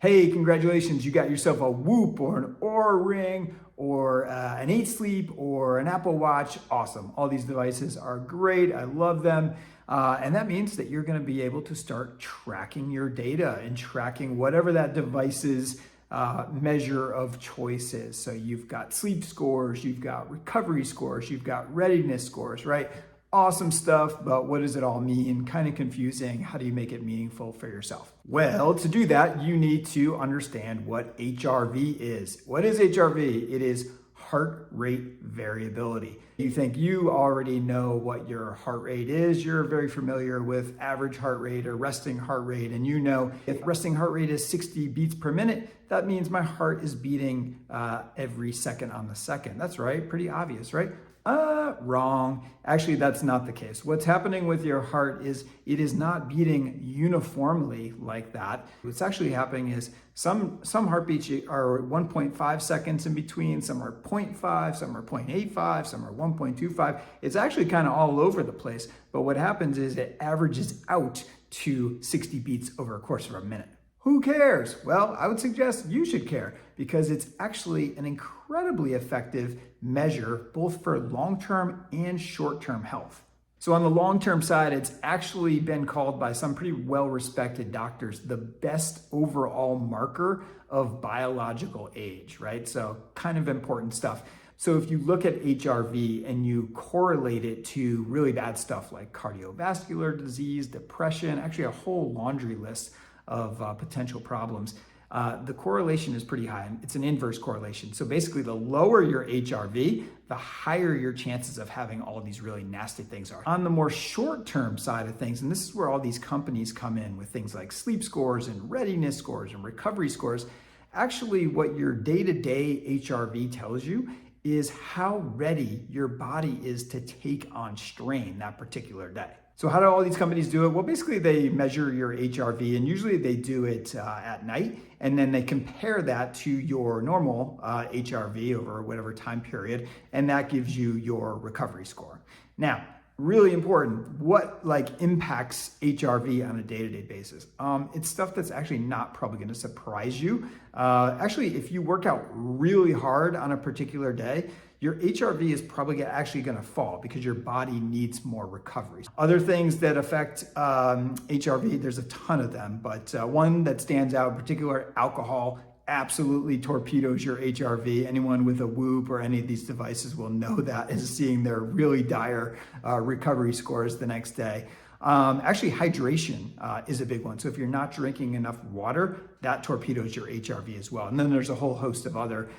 Hey, congratulations, you got yourself a Whoop or an Oura Ring or an 8 Sleep or an Apple Watch. Awesome. All these devices are great. I love them. And that means that you're going to be able to start tracking your data and tracking whatever that device's measure of choice is. So you've got sleep scores, you've got recovery scores, you've got readiness scores, right? Awesome stuff, but what does it all mean? Kind of confusing. How do you make it meaningful for yourself? Well, to do that, you need to understand what HRV is. What is HRV? It is heart rate variability. You think you already know what your heart rate is. You're very familiar with average heart rate or resting heart rate. And you know, if resting heart rate is 60 beats per minute, that means my heart is beating every second on the second. That's right, pretty obvious, right? Wrong. Actually, that's not the case. What's happening with your heart is it is not beating uniformly like that. What's actually happening is some heartbeats are 1.5 seconds in between, some are 0.5, some are 0.85, some are 1.25. It's actually kind of all over the place. But what happens is it averages out to 60 beats over a course of a minute. Who cares? Well, I would suggest you should care because it's actually an incredibly effective measure both for long-term and short-term health. So on the long-term side, it's actually been called by some pretty well-respected doctors the best overall marker of biological age, right? So kind of important stuff. So if you look at HRV and you correlate it to really bad stuff like cardiovascular disease, depression, actually a whole laundry list of potential problems, the correlation is pretty high. It's an inverse correlation. So basically, the lower your HRV, the higher your chances of having all these really nasty things are. On the more short-term side of things, and this is where all these companies come in with things like sleep scores and readiness scores and recovery scores, actually what your day-to-day HRV tells you is how ready your body is to take on strain that particular day. So how do all these companies do it? Well, basically they measure your HRV and usually they do it at night and then they compare that to your normal HRV over whatever time period and that gives you your recovery score. Now, really important, what impacts HRV on a day-to-day basis? It's stuff that's actually not probably going to surprise you. Actually, if you work out really hard on a particular day, your HRV is probably actually going to fall because your body needs more recovery. Other things that affect HRV, there's a ton of them, but one that stands out in particular, alcohol absolutely torpedoes your HRV. Anyone with a Whoop or any of these devices will know that as seeing their really dire recovery scores the next day. Actually, hydration is a big one. So if you're not drinking enough water, that torpedoes your HRV as well. And then there's a whole host of other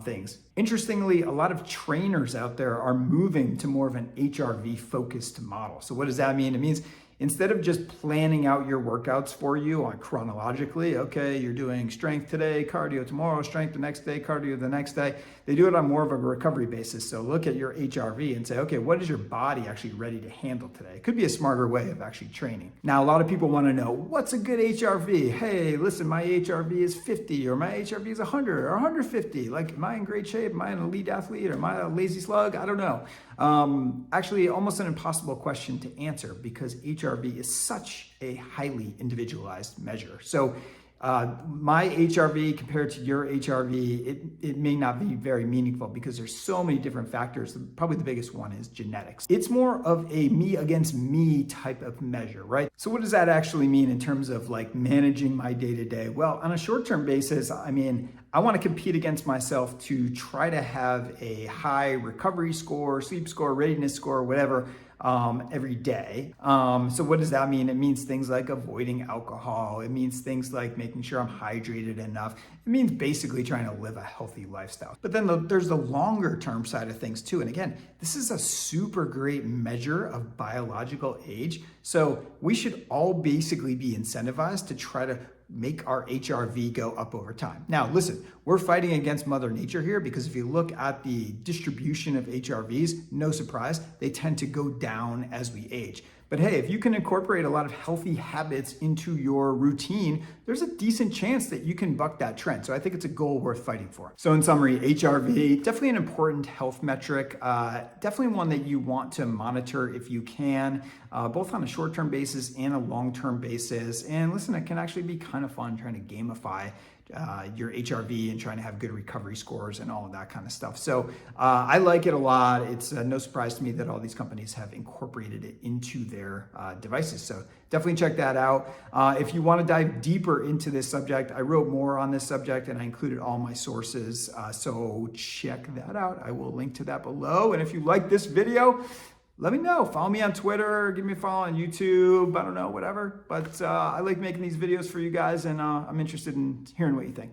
things. Interestingly, a lot of trainers out there are moving to more of an HRV focused model. So what does that mean? It means instead of just planning out your workouts for you on chronologically, okay, you're doing strength today, cardio tomorrow, strength the next day, cardio the next day, they do it on more of a recovery basis. So look at your HRV and say, okay, what is your body actually ready to handle today? It could be a smarter way of actually training. Now, a lot of people want to know, what's a good HRV? Hey, listen, my HRV is 50 or my HRV is 100 or 150. Like, am I in great shape? Am I an elite athlete or am I a lazy slug? I don't know. Actually, almost an impossible question to answer because HRV is such a highly individualized measure. So my HRV compared to your HRV, it may not be very meaningful because there's so many different factors. Probably the biggest one is genetics. It's more of a me against me type of measure, right? So what does that actually mean in terms of managing my day-to-day? Well, on a short-term basis, I want to compete against myself to try to have a high recovery score, sleep score, readiness score, whatever, every day. So what does that mean? It means things like avoiding alcohol. It means things like making sure I'm hydrated enough. It means basically trying to live a healthy lifestyle. But then there's the longer term side of things too. And again, this is a super great measure of biological age. So we should all basically be incentivized to try to make our HRV go up over time. Now, listen, we're fighting against Mother Nature here because if you look at the distribution of HRVs, no surprise, they tend to go down as we age. But hey, if you can incorporate a lot of healthy habits into your routine, there's a decent chance that you can buck that trend. So I think it's a goal worth fighting for. So in summary, HRV, definitely an important health metric, definitely one that you want to monitor if you can, both on a short-term basis and a long-term basis. And listen, it can actually be kind of fun trying to gamify your HRV and trying to have good recovery scores and all of that kind of stuff. So I like it a lot. It's no surprise to me that all these companies have incorporated it into their devices. So definitely check that out. If you want to dive deeper into this subject, I wrote more on this subject and I included all my sources. So check that out. I will link to that below. And if you like this video, let me know. Follow me on Twitter, give me a follow on YouTube, I don't know, whatever. But I like making these videos for you guys, and I'm interested in hearing what you think.